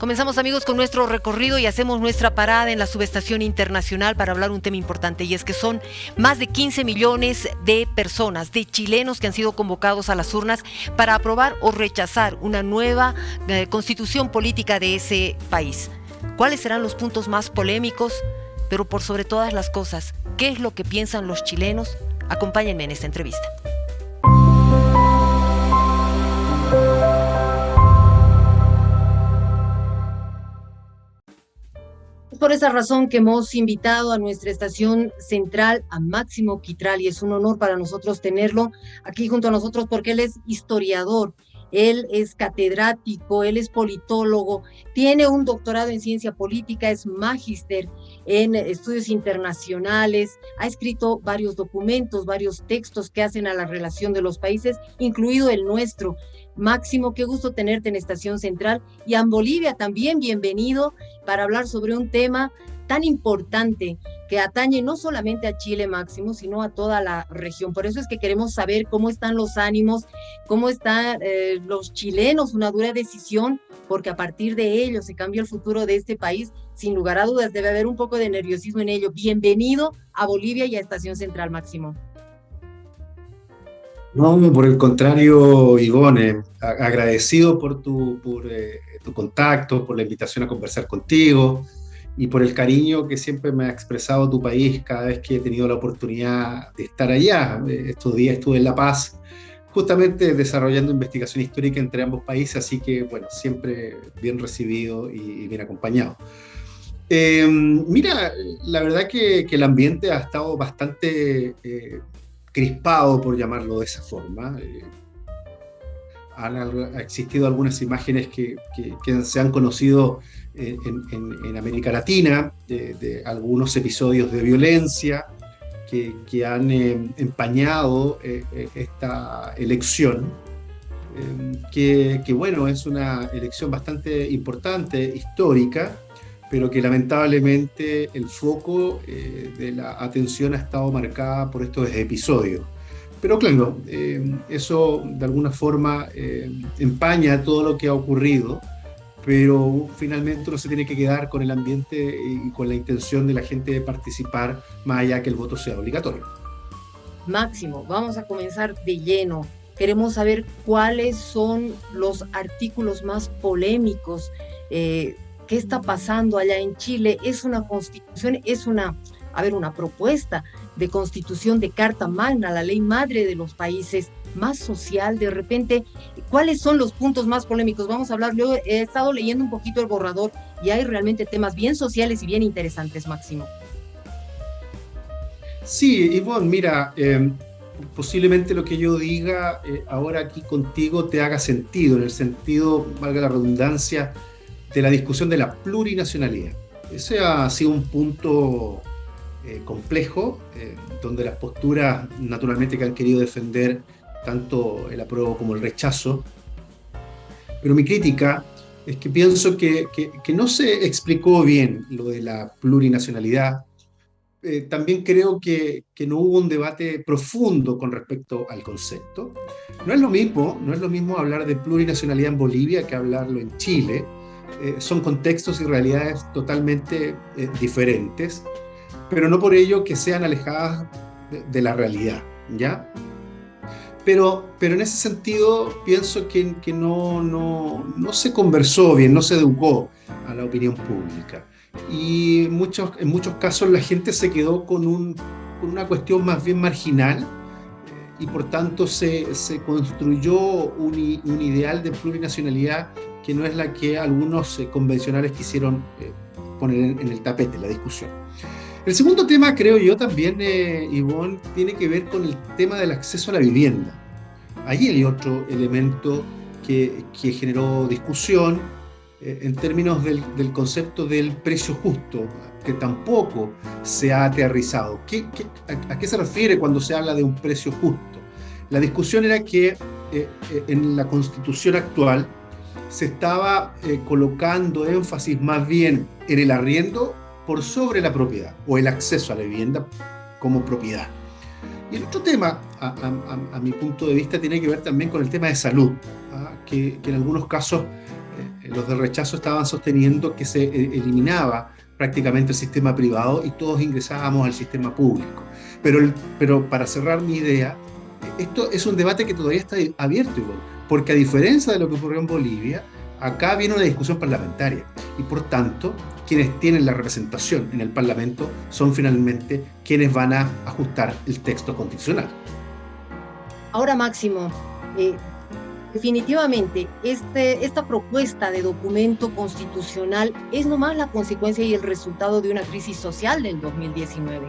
Comenzamos, amigos, con nuestro recorrido y hacemos nuestra parada en la subestación internacional para hablar un tema importante, y es que son más de 15 millones de personas, de chilenos que han sido convocados a las urnas para aprobar o rechazar una nueva constitución política de ese país. ¿Cuáles serán los puntos más polémicos? Pero por sobre todas las cosas, ¿qué es lo que piensan los chilenos? Acompáñenme en esta entrevista. Por esa razón que hemos invitado a nuestra estación central a Máximo Quitral, y es un honor para nosotros tenerlo aquí junto a nosotros porque él es historiador, él es catedrático, él es politólogo, tiene un doctorado en ciencia política, es magíster en estudios internacionales, ha escrito varios documentos, varios textos que hacen a la relación de los países, incluido el nuestro. Máximo, qué gusto tenerte en Estación Central, y en Bolivia también, bienvenido para hablar sobre un tema tan importante que atañe no solamente a Chile, Máximo, sino a toda la región. Por eso es que queremos saber cómo están los ánimos, cómo están los chilenos, una dura decisión, porque a partir de ello se cambia el futuro de este país. Sin lugar a dudas, debe haber un poco de nerviosismo en ello. Bienvenido a Bolivia y a Estación Central, Máximo. No, por el contrario, Ivonne, agradecido por tu contacto, por la invitación a conversar contigo y por el cariño que siempre me ha expresado tu país cada vez que he tenido la oportunidad de estar allá. Estos días estuve en La Paz, justamente desarrollando investigación histórica entre ambos países, así que, bueno, siempre bien recibido y bien acompañado. Mira, la verdad que el ambiente ha estado bastante crispado, por llamarlo de esa forma. Ha existido algunas imágenes que se han conocido en América Latina, de algunos episodios de violencia que han empañado esta elección, que bueno, es una elección bastante importante, histórica, pero que lamentablemente el foco de la atención ha estado marcada por estos episodios. Pero claro, eso de alguna forma empaña todo lo que ha ocurrido, pero finalmente uno se tiene que quedar con el ambiente y con la intención de la gente de participar, más allá que el voto sea obligatorio. Máximo, vamos a comenzar de lleno. Queremos saber cuáles son los artículos más polémicos. ¿Qué está pasando allá en Chile? ¿Es una constitución? ¿Es una propuesta de constitución de Carta Magna, la ley madre de los países, más social de repente? ¿Cuáles son los puntos más polémicos? Vamos a hablar. Yo he estado leyendo un poquito el borrador y hay realmente temas bien sociales y bien interesantes, Máximo. Sí, Ivonne, mira, posiblemente lo que yo diga ahora aquí contigo te haga sentido, en el sentido, valga la redundancia, de la discusión de la plurinacionalidad. Ese ha sido un punto complejo, donde las posturas, naturalmente, que han querido defender tanto el apruebo como el rechazo, pero mi crítica es que pienso que no se explicó bien lo de la plurinacionalidad. También creo que no hubo un debate profundo con respecto al concepto. No es lo mismo hablar de plurinacionalidad en Bolivia que hablarlo en Chile. Son contextos y realidades totalmente diferentes, pero no por ello que sean alejadas de la realidad, ¿ya? Pero en ese sentido pienso que no se conversó bien, no se educó a la opinión pública. Y en muchos casos la gente se quedó con una cuestión más bien marginal, y por tanto se construyó un ideal de plurinacionalidad que no es la que algunos convencionales quisieron poner en el tapete, la discusión. El segundo tema, creo yo también, Ivonne, tiene que ver con el tema del acceso a la vivienda. Allí hay otro elemento que generó discusión en términos del concepto del precio justo, que tampoco se ha aterrizado. ¿A qué se refiere cuando se habla de un precio justo? La discusión era que en la Constitución actual se estaba colocando énfasis más bien en el arriendo por sobre la propiedad, o el acceso a la vivienda como propiedad. Y el otro tema, a mi punto de vista, tiene que ver también con el tema de salud, que en algunos casos los del rechazo estaban sosteniendo que se eliminaba prácticamente el sistema privado y todos ingresábamos al sistema público. Pero para cerrar mi idea, esto es un debate que todavía está abierto, Ivonne, porque a diferencia de lo que ocurrió en Bolivia, acá viene una discusión parlamentaria y por tanto quienes tienen la representación en el Parlamento son finalmente quienes van a ajustar el texto constitucional. Ahora, Máximo, definitivamente esta propuesta de documento constitucional es nomás la consecuencia y el resultado de una crisis social del 2019.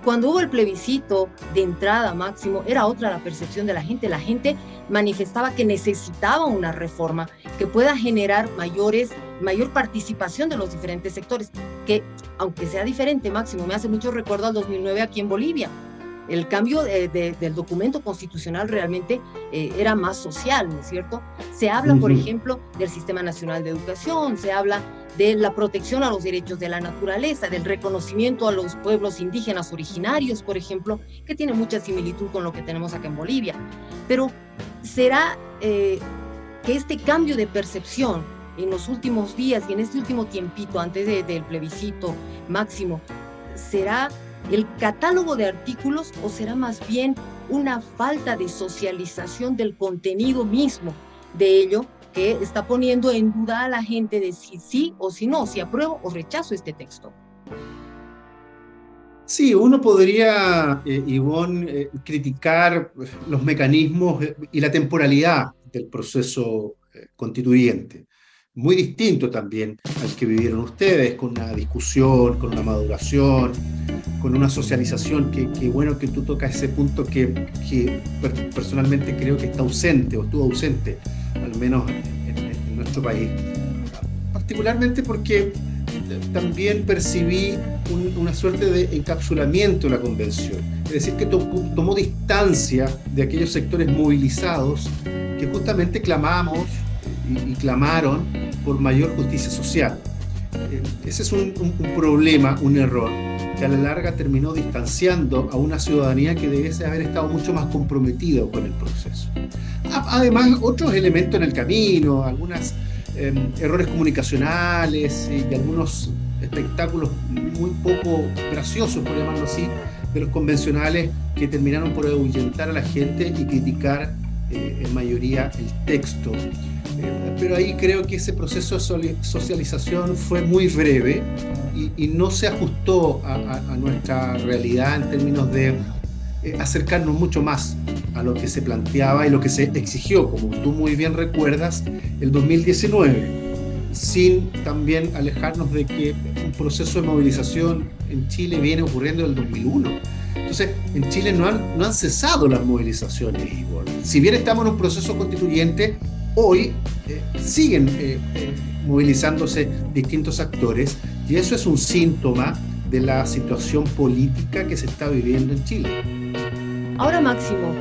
Cuando hubo el plebiscito de entrada, Máximo, era otra la percepción de la gente. La gente manifestaba que necesitaba una reforma que pueda generar mayor participación de los diferentes sectores, que aunque sea diferente, Máximo, me hace mucho recuerdo al 2009 aquí en Bolivia. El cambio del documento constitucional realmente era más social, ¿no es cierto? Se habla, por ejemplo, del Sistema Nacional de Educación, se habla de la protección a los derechos de la naturaleza, del reconocimiento a los pueblos indígenas originarios, por ejemplo, que tiene mucha similitud con lo que tenemos acá en Bolivia. Pero ¿será que este cambio de percepción en los últimos días y en este último tiempito antes del plebiscito, Máximo, será el catálogo de artículos o será más bien una falta de socialización del contenido mismo de ello que está poniendo en duda a la gente de si sí o si no, si apruebo o rechazo este texto? Sí, uno podría, Ivonne, criticar los mecanismos y la temporalidad del proceso constituyente. Muy distinto también al que vivieron ustedes, con una discusión, con una maduración, con una socialización que bueno que tú tocas ese punto que personalmente creo que está ausente o estuvo ausente, al menos en nuestro país. Particularmente porque también percibí una suerte de encapsulamiento de la convención, es decir, que tomó distancia de aquellos sectores movilizados que justamente clamamos y clamaron por mayor justicia social. Ese es un problema, un error, que a la larga terminó distanciando a una ciudadanía que debiese haber estado mucho más comprometida con el proceso. Además, otros elementos en el camino, algunos errores comunicacionales y algunos espectáculos muy poco graciosos, por llamarlo así, de los convencionales que terminaron por ahuyentar a la gente y criticar en mayoría el texto. Pero ahí creo que ese proceso de socialización fue muy breve y no se ajustó a nuestra realidad en términos de acercarnos mucho más a lo que se planteaba y lo que se exigió, como tú muy bien recuerdas, el 2019, sin también alejarnos de que un proceso de movilización en Chile viene ocurriendo en el 2001. Entonces, en Chile no han cesado las movilizaciones, Igor. Si bien estamos en un proceso constituyente, hoy siguen movilizándose distintos actores y eso es un síntoma de la situación política que se está viviendo en Chile. Ahora, Máximo,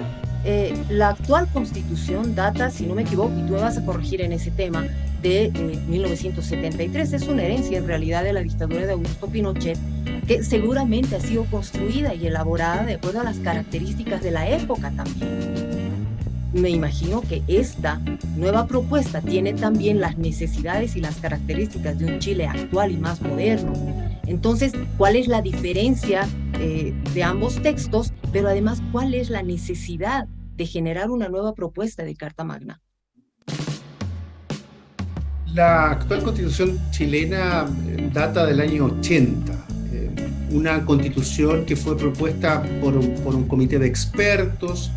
la actual constitución data, si no me equivoco, y tú me vas a corregir en ese tema, de 1973. Es una herencia en realidad de la dictadura de Augusto Pinochet, que seguramente ha sido construida y elaborada de acuerdo a las características de la época también. Me imagino que esta nueva propuesta tiene también las necesidades y las características de un Chile actual y más moderno. Entonces, ¿cuál es la diferencia de ambos textos? Pero además, ¿cuál es la necesidad de generar una nueva propuesta de Carta Magna? La actual constitución chilena data del año 80. Una constitución que fue propuesta por un comité de expertos,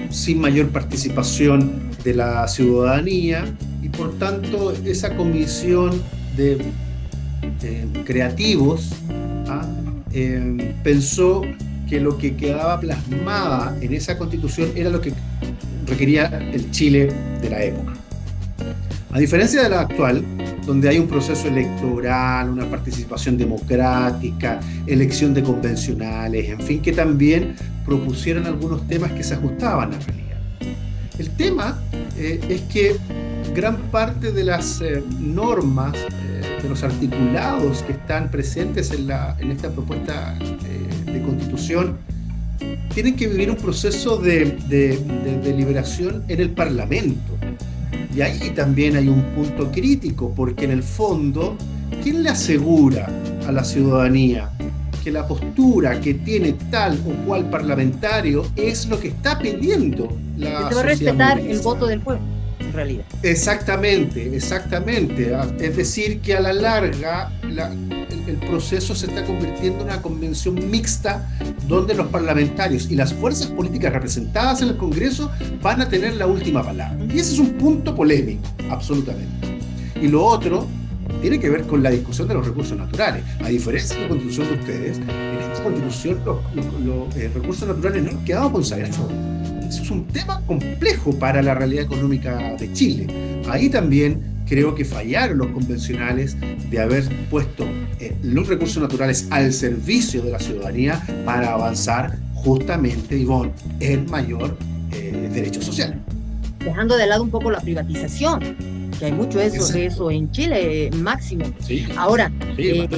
sin mayor participación de la ciudadanía, y por tanto esa comisión de creativos pensó que lo que quedaba plasmada en esa constitución era lo que requería el Chile de la época. A diferencia de la actual, donde hay un proceso electoral, una participación democrática, elección de convencionales, en fin, que también propusieron algunos temas que se ajustaban a la realidad. El tema es que gran parte de las normas, de los articulados que están presentes en esta propuesta de constitución, tienen que vivir un proceso de deliberación en el Parlamento. Y ahí también hay un punto crítico, porque en el fondo, ¿quién le asegura a la ciudadanía que la postura que tiene tal o cual parlamentario es lo que está pidiendo la Se va a sociedad respetar el movilizada? voto del pueblo, en realidad. Exactamente, exactamente. Es decir, que a la larga el proceso se está convirtiendo en una convención mixta donde los parlamentarios y las fuerzas políticas representadas en el Congreso van a tener la última palabra. Y ese es un punto polémico, absolutamente. Y lo otro tiene que ver con la discusión de los recursos naturales. A diferencia de la constitución de ustedes, en esta constitución los recursos naturales no han quedado consagrados. Eso es un tema complejo para la realidad económica de Chile. Ahí también creo que fallaron los convencionales de haber puesto los recursos naturales al servicio de la ciudadanía para avanzar justamente, Ivonne, en mayor derecho social. Dejando de lado un poco la privatización, que hay mucho de eso en Chile, Máximo. Sí, Ahora, sí,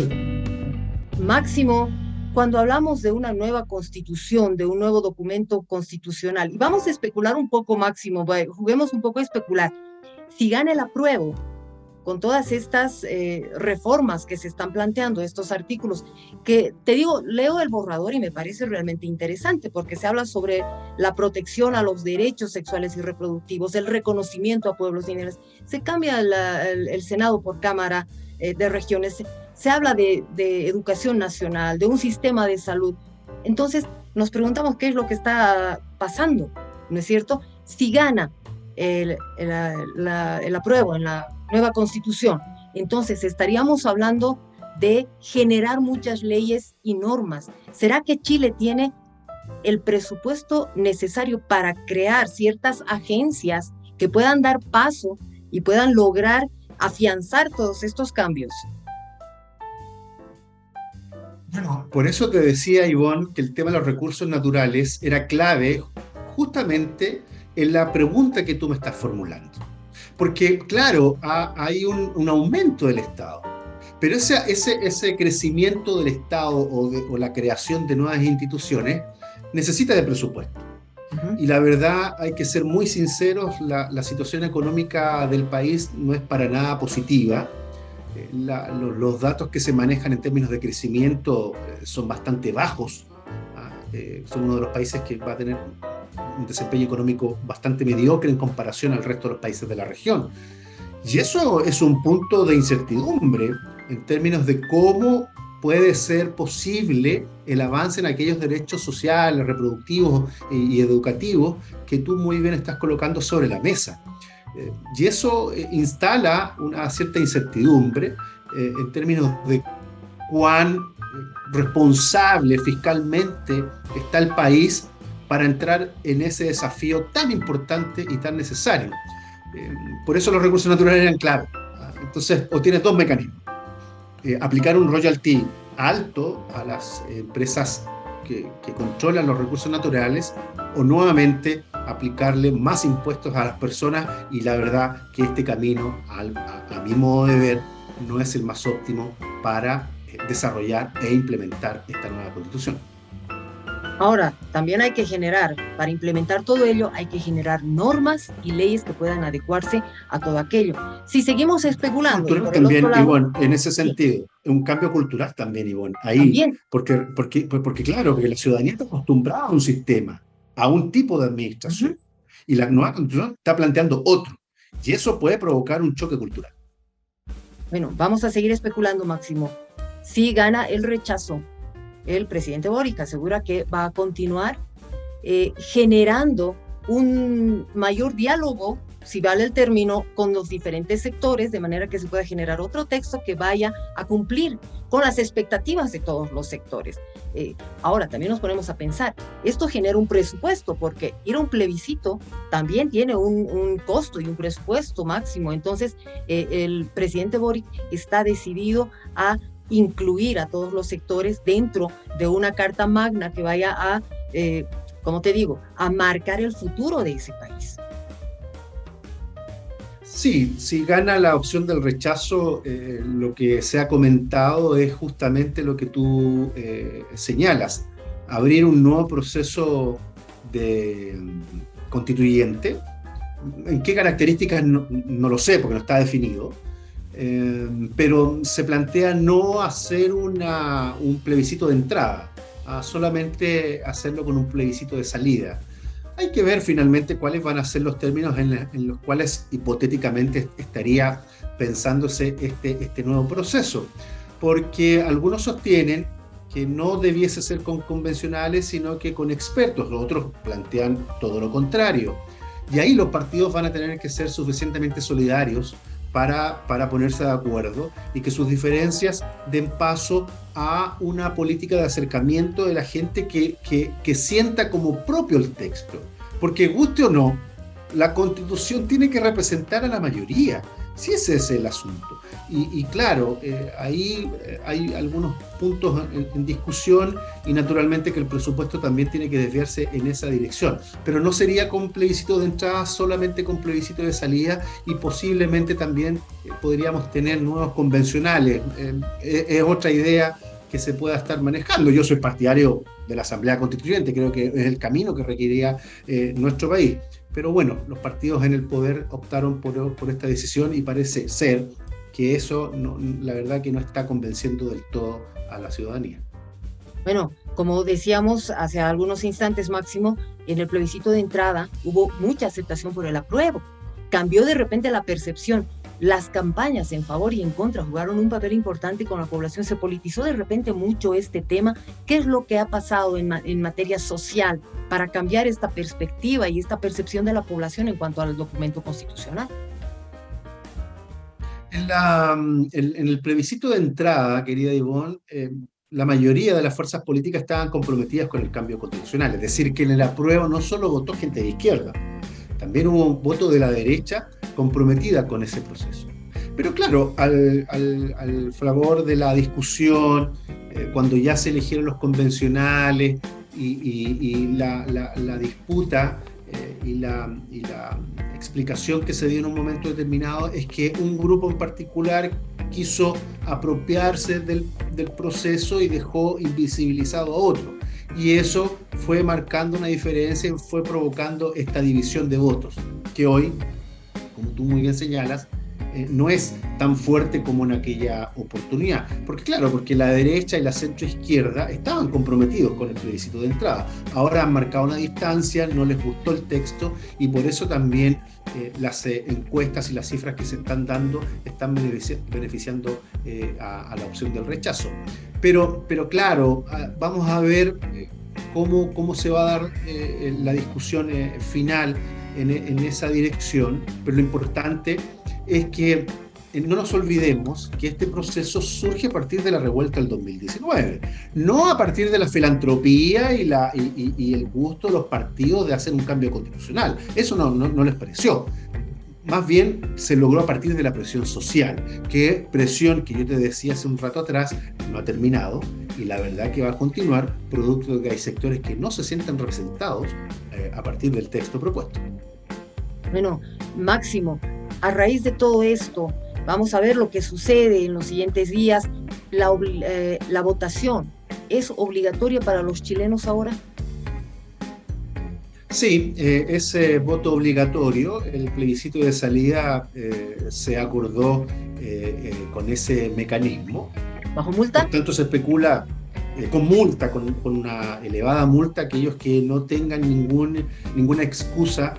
Máximo, cuando hablamos de una nueva constitución, de un nuevo documento constitucional, y vamos a especular un poco, Máximo, juguemos un poco a especular, si gana el apruebo con todas estas reformas que se están planteando, estos artículos, que te digo, leo el borrador y me parece realmente interesante, porque se habla sobre la protección a los derechos sexuales y reproductivos, el reconocimiento a pueblos indígenas, se cambia el Senado por Cámara de Regiones, se habla de educación nacional, de un sistema de salud. Entonces nos preguntamos qué es lo que está pasando, ¿no es cierto? Si gana el apruebo en la nueva constitución, entonces estaríamos hablando de generar muchas leyes y normas. ¿Será que Chile tiene el presupuesto necesario para crear ciertas agencias que puedan dar paso y puedan lograr afianzar todos estos cambios? Bueno, por eso te decía, Ivonne, que el tema de los recursos naturales era clave justamente en la pregunta que tú me estás formulando. Porque, claro, hay un aumento del Estado, pero ese crecimiento del Estado o la creación de nuevas instituciones necesita de presupuesto. Y la verdad, hay que ser muy sinceros, la situación económica del país no es para nada positiva. Los datos que se manejan en términos de crecimiento son bastante bajos. Son uno de los países que va a tener un desempeño económico bastante mediocre en comparación al resto de los países de la región. Y eso es un punto de incertidumbre en términos de cómo puede ser posible el avance en aquellos derechos sociales, reproductivos y educativos que tú muy bien estás colocando sobre la mesa. Y eso instala una cierta incertidumbre en términos de cuán responsable fiscalmente está el país para entrar en ese desafío tan importante y tan necesario. Por eso los recursos naturales eran clave. Entonces, o tienes dos mecanismos. Aplicar un royalty alto a las empresas que controlan los recursos naturales, o nuevamente aplicarle más impuestos a las personas, y la verdad que este camino, a mi modo de ver, no es el más óptimo para desarrollar e implementar esta nueva constitución. Ahora, también hay que generar, para implementar todo ello, hay que generar normas y leyes que puedan adecuarse a todo aquello. Si seguimos especulando... Cultural también, Ivonne, en ese sentido, sí. Un cambio cultural también, Ivonne, ahí, ¿también? Porque claro, porque la ciudadanía está acostumbrada a un sistema, a un tipo de administración, y la nueva constitución está planteando otro, y eso puede provocar un choque cultural. Bueno, vamos a seguir especulando, Máximo. Si gana el rechazo, el presidente Boric asegura que va a continuar generando un mayor diálogo, si vale el término, con los diferentes sectores, de manera que se pueda generar otro texto que vaya a cumplir con las expectativas de todos los sectores. Ahora, también nos ponemos a pensar, esto genera un presupuesto, porque ir a un plebiscito también tiene un costo y un presupuesto máximo. Entonces, el presidente Boric está decidido a incluir a todos los sectores dentro de una carta magna que vaya a, como te digo, a marcar el futuro de ese país. Sí, si gana la opción del rechazo, lo que se ha comentado es justamente lo que tú señalas, abrir un nuevo proceso constituyente, ¿En qué características? No lo sé, porque no está definido. Pero se plantea no hacer un plebiscito de entrada, solamente hacerlo con un plebiscito de salida. Hay que ver finalmente cuáles van a ser los términos en los cuales hipotéticamente estaría pensándose este nuevo proceso, porque algunos sostienen que no debiese ser con convencionales, sino que con expertos. Los otros plantean todo lo contrario. Y ahí los partidos van a tener que ser suficientemente solidarios para ponerse de acuerdo y que sus diferencias den paso a una política de acercamiento de la gente que sienta como propio el texto. Porque guste o no, la Constitución tiene que representar a la mayoría. Si ese es el asunto. Y claro, ahí hay algunos puntos en discusión y naturalmente que el presupuesto también tiene que desviarse en esa dirección. Pero no sería con plebiscito de entrada, solamente con plebiscito de salida y posiblemente también podríamos tener nuevos convencionales. Es otra idea que se pueda estar manejando. Yo soy partidario de la Asamblea Constituyente, creo que es el camino que requeriría nuestro país. Pero bueno, los partidos en el poder optaron por esta decisión y parece ser que eso, la verdad que no está convenciendo del todo a la ciudadanía. Bueno, como decíamos hace algunos instantes, Máximo, en el plebiscito de entrada hubo mucha aceptación por el apruebo. Cambió de repente la percepción. Las campañas en favor y en contra jugaron un papel importante con la población. Se politizó de repente mucho este tema. ¿Qué es lo que ha pasado en materia social para cambiar esta perspectiva y esta percepción de la población en cuanto al documento constitucional? En el plebiscito de entrada, querida Ivonne, la mayoría de las fuerzas políticas estaban comprometidas con el cambio constitucional. Es decir, que en el apruebo no solo votó gente de izquierda, también hubo un voto de la derecha comprometida con ese proceso. Pero claro, al fragor de la discusión, cuando ya se eligieron los convencionales y la disputa y la explicación que se dio en un momento determinado es que un grupo en particular quiso apropiarse del proceso y dejó invisibilizado a otro. Y eso fue marcando una diferencia y fue provocando esta división de votos, que hoy, como tú muy bien señalas, no es tan fuerte como en aquella oportunidad. Porque la derecha y la centroizquierda estaban comprometidos con el plebiscito de entrada. Ahora han marcado una distancia, no les gustó el texto y por eso también las encuestas y las cifras que se están dando están beneficiando a la opción del rechazo. Pero claro, vamos a ver cómo se va a dar la discusión final en esa dirección, pero lo importante es que no nos olvidemos que este proceso surge a partir de la revuelta del 2019, no a partir de la filantropía y el gusto de los partidos de hacer un cambio constitucional. Eso no les pareció. Más bien se logró a partir de la presión social, presión que yo te decía hace un rato atrás no ha terminado y la verdad que va a continuar, producto de que hay sectores que no se sienten representados a partir del texto propuesto. Bueno, Máximo, a raíz de todo esto, vamos a ver lo que sucede en los siguientes días. La votación es obligatoria para los chilenos ahora. Sí, es voto obligatorio. El plebiscito de salida se acordó con ese mecanismo. ¿Bajo multa? Por tanto, se especula con multa, con una elevada multa, aquellos que no tengan ninguna excusa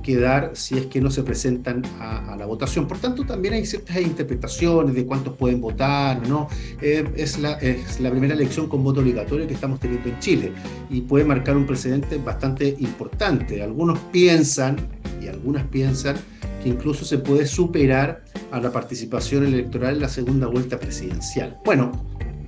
que dar si es que no se presentan a la votación. Por tanto, también hay ciertas interpretaciones de cuántos pueden votar, ¿no? Es la primera elección con voto obligatorio que estamos teniendo en Chile y puede marcar un precedente bastante importante. Algunos piensan, y algunas piensan, que incluso se puede superar a la participación electoral en la segunda vuelta presidencial. Bueno,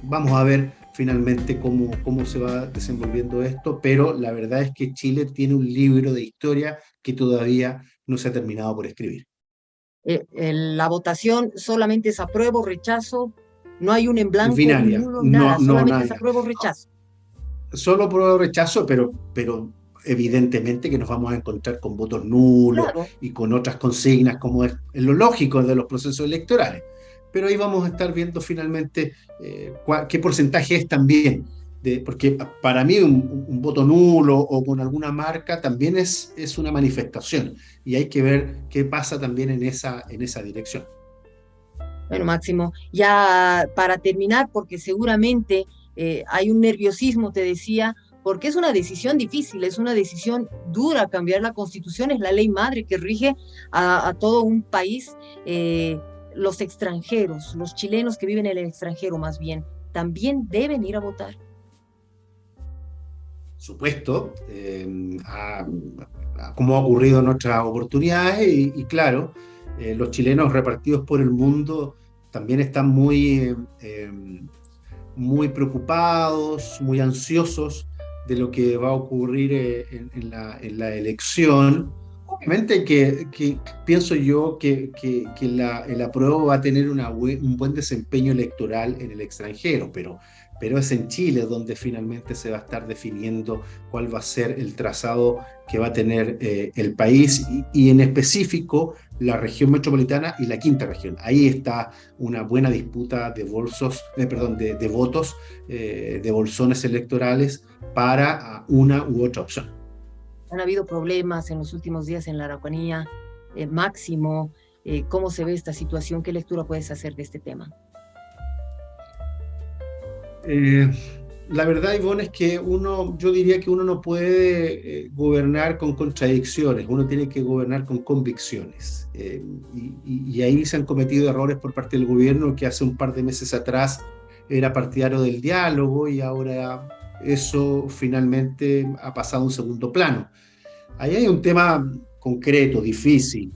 vamos a ver finalmente cómo se va desenvolviendo esto, pero la verdad es que Chile tiene un libro de historia que todavía no se ha terminado por escribir. La votación solamente es apruebo, rechazo, no hay un en blanco, binaria, nulo, nada, solamente nada. Es apruebo, rechazo. Solo apruebo, rechazo, pero evidentemente que nos vamos a encontrar con votos nulos, claro, y con otras consignas como es lo lógico de los procesos electorales. Pero ahí vamos a estar viendo finalmente qué porcentaje es también porque para mí un voto nulo o con alguna marca también es una manifestación y hay que ver qué pasa también en esa dirección. Bueno, Máximo, ya para terminar, porque seguramente hay un nerviosismo, te decía, porque es una decisión difícil, es una decisión dura. Cambiar la Constitución es la ley madre que rige a todo un país. Los extranjeros, los chilenos que viven en el extranjero más bien, también deben ir a votar. Supuesto, como ha ocurrido en otras oportunidades, y claro, los chilenos repartidos por el mundo también están muy preocupados, muy ansiosos de lo que va a ocurrir en la elección. Obviamente que pienso yo que el apruebo va a tener un buen desempeño electoral en el extranjero, pero es en Chile donde finalmente se va a estar definiendo cuál va a ser el trazado que va a tener el país y en específico la región metropolitana y la quinta región. Ahí está una buena disputa de votos, de bolsones electorales para una u otra opción. Han habido problemas en los últimos días en la Araucanía. Máximo, ¿cómo se ve esta situación? ¿Qué lectura puedes hacer de este tema? La verdad, Ivonne, es que yo diría que uno no puede gobernar con contradicciones, uno tiene que gobernar con convicciones. Y ahí se han cometido errores por parte del gobierno que hace un par de meses atrás era partidario del diálogo y ahora eso finalmente ha pasado a un segundo plano. Ahí hay un tema concreto, difícil,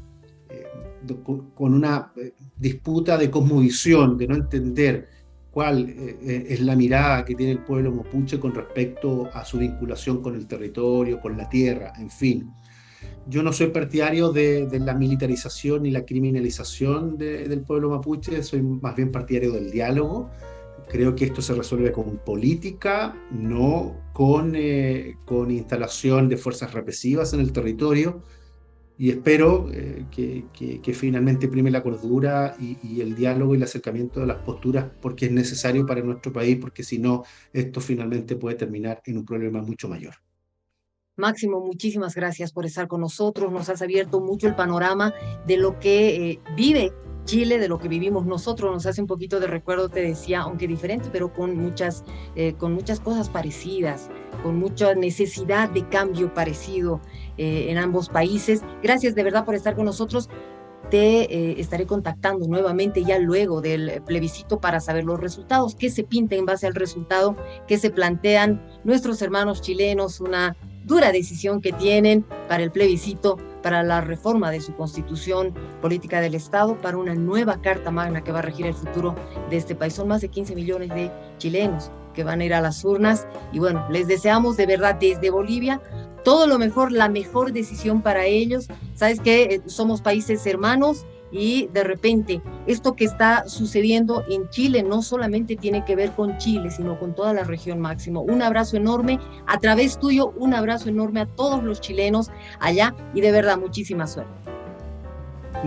con una disputa de cosmovisión, de no entender cuál es la mirada que tiene el pueblo mapuche con respecto a su vinculación con el territorio, con la tierra, en fin. Yo no soy partidario de la militarización ni la criminalización del pueblo mapuche, soy más bien partidario del diálogo. Creo que esto se resuelve con política, no con instalación de fuerzas represivas en el territorio. Y espero que finalmente prime la cordura y el diálogo y el acercamiento de las posturas, porque es necesario para nuestro país, porque si no, esto finalmente puede terminar en un problema mucho mayor. Máximo, muchísimas gracias por estar con nosotros. Nos has abierto mucho el panorama de lo que vive Chile, de lo que vivimos nosotros. Nos hace un poquito de recuerdo, te decía, aunque diferente, pero con muchas cosas parecidas, con mucha necesidad de cambio parecido en ambos países. Gracias de verdad por estar con nosotros. Te estaré contactando nuevamente ya luego del plebiscito para saber los resultados, qué se pinta en base al resultado, qué se plantean nuestros hermanos chilenos, una dura decisión que tienen para el plebiscito, para la reforma de su constitución política del Estado, para una nueva Carta Magna que va a regir el futuro de este país. Son más de 15 millones de chilenos que van a ir a las urnas y bueno, les deseamos de verdad desde Bolivia todo lo mejor, la mejor decisión para ellos. Sabes que somos países hermanos y de repente esto que está sucediendo en Chile no solamente tiene que ver con Chile, sino con toda la región. Máximo. Un abrazo enorme, a través tuyo, un abrazo enorme a todos los chilenos allá y de verdad muchísima suerte.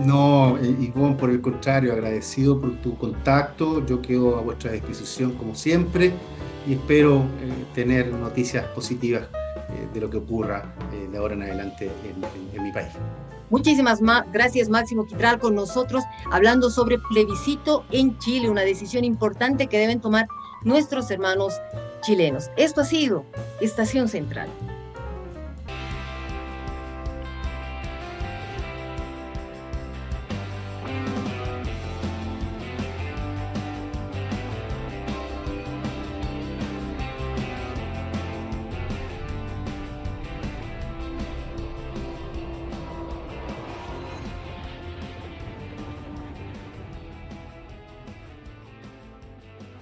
No, Ivonne, por el contrario, agradecido por tu contacto. Yo quedo a vuestra disposición como siempre y espero tener noticias positivas de lo que ocurra de ahora en adelante en mi país. Muchísimas gracias, Máximo Quitral, con nosotros hablando sobre plebiscito en Chile, una decisión importante que deben tomar nuestros hermanos chilenos. Esto ha sido Estación Central.